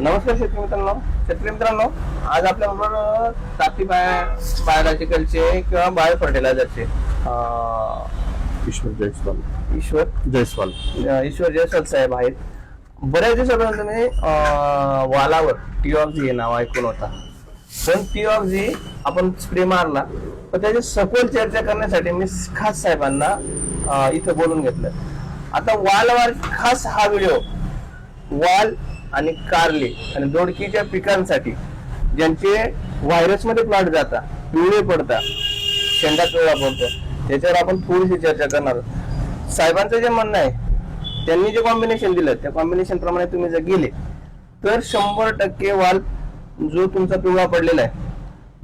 नमस्कार शेतकरी मित्रांनो, आज आपल्याबरोबर तापी बायोलॉजिकलचे किंवा बायो फर्टिलायझरचे ईश्वर जयस्वाल साहेब आहेत. बऱ्याच दिवसापासून तुम्ही वालावर टीऑक्सी हे नाव ऐकून होता, पण टीऑक्सी आपण स्प्रे मारला, पण त्याची सखोल चर्चा करण्यासाठी मी खास साहेबांना इथं बोलून घेतलं. आता वालवर खास हा व्हिडिओ वाल आणि कारले आणि दोडकीच्या पिकांसाठी ज्यांचे व्हायरसमध्ये प्लॉट जाता, पिवळे पडता, शेंडा पिवळा पडतो, त्याच्यावर आपण थोडीशी चर्चा करणार आहोत. साहेबांचं जे म्हणणं आहे, त्यांनी जे कॉम्बिनेशन दिलं त्या कॉम्बिनेशन प्रमाणे तुम्ही जर गेले तर 100% वाल जो तुमचा पिवळा पडलेला आहे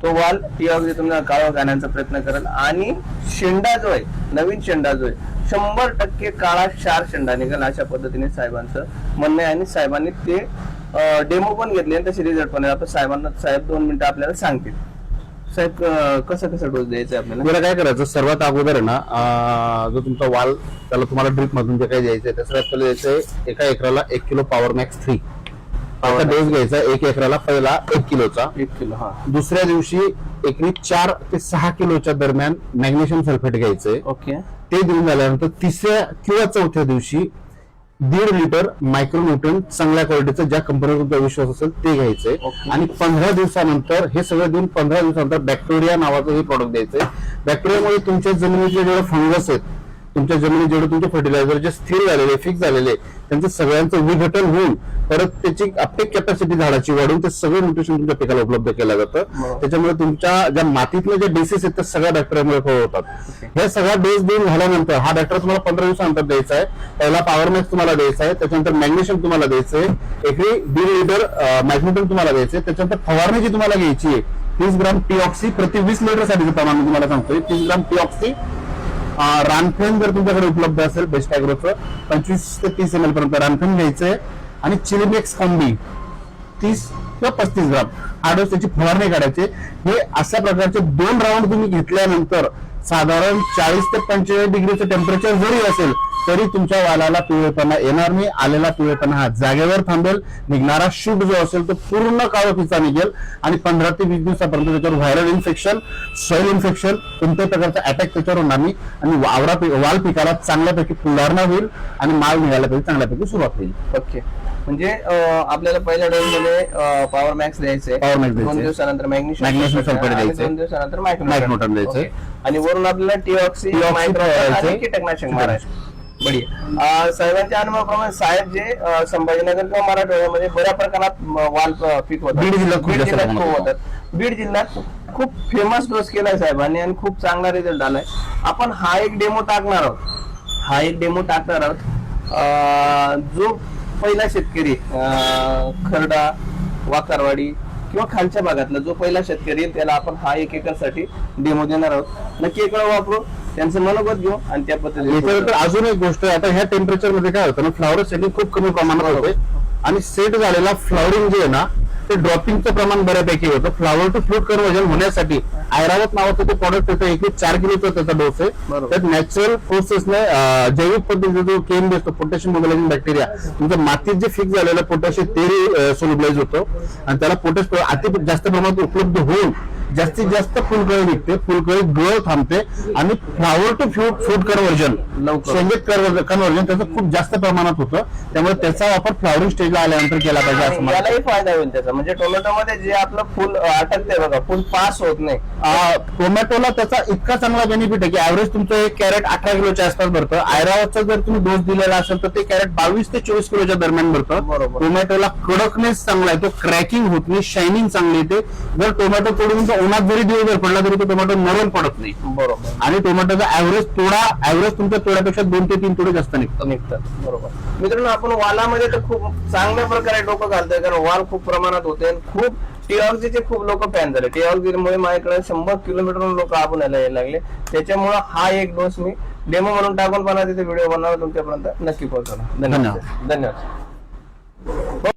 तो वाल टीऑक्सी तुम्हाला काळा घालण्याचा प्रयत्न करेल. आणि शेंडा जो आहे, नवीन शेंडा जो आहे, 100% काळा क्षार शेंडा निघेल, अशा पद्धतीने साहेबांचं म्हणणं आहे. आणि साहेबांनी ते डेमो पण घेतले आणि तसे रिझल्ट पण आहे. आता साहेब 2 मिनिटं आपल्याला सांगतील. साहेब, कसा डोस द्यायचा आपल्याला? मला काय करायचं, सर्वात अगोदर ना जो तुमचा वाल त्याला तुम्हाला ड्रिप मधून जे काही द्यायचंय त्या सर्वात पहिले द्यायचंय एका एकराला 1 किलो पॉवर मॅक्स 3 आता डोस घ्यायचा. 1 एकराला पहिला 1 किलोचा, 1 किलो. हा. दुसऱ्या दिवशी एकरी 4 ते 6 किलोच्या दरम्यान मॅग्नेशियम सल्फेट घ्यायचंय. ओके. ते देऊन झाल्यानंतर तिसऱ्या किंवा चौथ्या दिवशी 1.5 लिटर मायक्रोन्यूट्रन चांगल्या क्वालिटीचं ज्या कंपनीवर तुमचा विश्वास असेल ते घ्यायचंय. आणि 15 दिवसानंतर हे सगळं देऊन 15 दिवसानंतर बॅक्टेरिया नावाचं हे प्रॉडक्ट द्यायचंय. बॅक्टेरियामुळे तुमच्या जमिनीचे जेवढे फंगस आहेत, तुमच्या जमिनीत जेवढे तुमचे फर्टिलायझर जे स्थिर झालेले, फिक्स झालेले, त्यांचं सगळ्यांचं विघटन होऊन परत त्याची अपटेक कॅपॅसिटी झाडाची वाढून ते सगळं न्यूट्रिशन तुमच्या पिकाला उपलब्ध केलं जातं. त्याच्यामुळे तुमच्या ज्या मातीतले जे डिसीज आहेत ते सगळ्या बॅक्टेरियामुळे फळ होतात. हे सगळा डोस देऊन झाल्यानंतर हा बॅक्टेरिया तुम्हाला 15 दिवसानंतर द्यायचा आहे. पहिला पॉवर मॅक्स तुम्हाला द्यायचा आहे, त्याच्यानंतर मॅग्नेशियम तुम्हाला द्यायचंय, एकरी 1.5 लिटर मॅग्नेशियम तुम्हाला द्यायचंय. त्याच्यानंतर फवारणी जी तुम्हाला घ्यायची आहे 30 ग्राम टीऑक्सी प्रति 20 लिटर साठीचं प्रमाण तुम्हाला सांगतोय. 30 ग्राम टीऑक्सी. रानफेन जर तुमच्याकडे उपलब्ध असेल बेस्ट ॲग्रोचं 25 ते 30 ml पर्यंत रानफेन घ्यायचंय. आणि चिलीमेक्स कॉम्बी 30 किंवा 35 ग्राम हा डोस त्याची फवारणी काढायची. हे अशा प्रकारचे 2 राऊंड तुम्ही घेतल्यानंतर साधारण 40 ते 45 डिग्रीचं टेम्परेचर जरी असेल तरी तुमच्या वालाला पिवळेपणा येणार नाही. आलेला पिवळेपणा हा जागेवर थांबेल. निघणारा शूट जो असेल तो पूर्ण काळा पिचा निघेल. आणि 15 ते 20 दिवसापर्यंत त्याच्यावर व्हायरल इन्फेक्शन, सॉइल इन्फेक्शन, कोणत्याही प्रकारचा अटॅक त्याच्यावर होणार नाही. आणि वाल पिकाला चांगल्यापैकी फुलारणा होईल आणि माल निघाल्यापैकी चांगल्यापैकी सुरुवात होईल. ओके. म्हणजे आपल्याला पहिल्या डोस मध्ये पॉवर मॅक्स द्यायचंय, 2 दिवसानंतर मॅग्नेशियम सल्फेट द्यायचंय, 2 दिवसानंतर मायक्रोन्यूट्रन द्यायचंय, आणि वरून आपल्याला टीऑक्सी आणि कीटकनाशक मारायचं. बढिया. साहेबांच्या अनुभवाप्रमाणे साहेब जे संभाजीनगर किंवा मराठवाड्यामध्ये बऱ्या प्रकारात वाल पीक होतात, बीड जिल्ह्यात खूप फेमस डोस केलाय साहेबांनी आणि खूप चांगला रिझल्ट आलाय. आपण हा एक डेमो टाकणार आहोत. जो पहिला शेतकरी खरडा, वाकारवाडी किंवा खालच्या भागातला जो पहिला शेतकरी त्याला आपण हा 1 एकरसाठी डेमो देणार आहोत. नक्की एक वेळ वापरू, त्यांचं मनोगत घेऊ आणि त्या पद्धतीने. अजून एक गोष्ट, आता ह्या टेम्परेचर मध्ये काय होतं ना, फ्लॉवर सेटिंग खूप कमी प्रमाणात होते आणि सेट झालेला फ्लॉवरिंग जे आहे ना ते ड्रॉपिंगचं प्रमाण बऱ्यापैकी होतं. फ्लॉवर टू फ्रूट कन्व्हर्जन होण्यासाठी आयरावत नावाचं ते प्रॉडक्ट येतं, एकरी 4 किलोचा त्याचा डोस आहे. त्यात नॅचरल प्रोसेसने जैविक पद्धतीचा जो केम असतो पोटॅशियम मोबिलायझिंग बॅक्टेरिया तुमच्या मातीत जे फिक्स झालेलं पोटॅशियम ते सोल्युबलाइज होतं आणि त्याला पोटॅश अति जास्त प्रमाणात उपलब्ध होऊन जास्तीत जास्त फुलकळी निघते, फुलकळी गळ थांबते आणि फ्लॉवर टू फ्रूट कन्व्हर्जन, शेंगेत कन्व्हर्जन त्याचं खूप जास्त प्रमाणात होतं. त्यामुळे त्याचा वापर फ्लॉवरिंग स्टेजला आल्यानंतर केला पाहिजे असं मलाही फायदा होईल त्याचा. म्हणजे टोमॅटोमध्ये जे आपलं फुल अटकते बघा, फुल पास होत नाही, टोमॅटोला त्याचा इतका चांगला बेनिफिट आहे की ऍव्हरेज तुमचं एक कॅरेट 18 किलोच्या आसपास भरतं. आयरावतचा जर तुम्ही डोस दिलेला असेल तर ते कॅरेट 22 ते 24 किलोच्या दरम्यान भरतं. टोमॅटोला कडकनेस चांगला आहे, तो क्रॅकिंग होत नाही, शायनिंग चांगली येते. जर टोमॅटो तोडून उन्हात जरी दिवसभर पडला तरी तो टोमॅटो नरम पडत नाही. बरोबर. आणि टोमॅटोचा ऍव्हरेज तुमच्या तोड्यापेक्षा 2 ते 3 तोडे जास्त निघतात. बरोबर. मित्रांनो, आपण वालामध्ये तर खूप चांगल्या प्रकारे डोकं घालतोय, कारण वाल खूप प्रमाणात होते. खूप टीऑक्सीचे खूप लोक फॅन झाले. टीऑक्सीमुळे माझ्याकडे 100 किलोमीटर लोक आपण यायला लागले. त्याच्यामुळे हा एक डोस मी डेमो म्हणून टाकून पण तिथे व्हिडिओ बनवला तुमच्यापर्यंत नक्की पोहोचवला. धन्यवाद.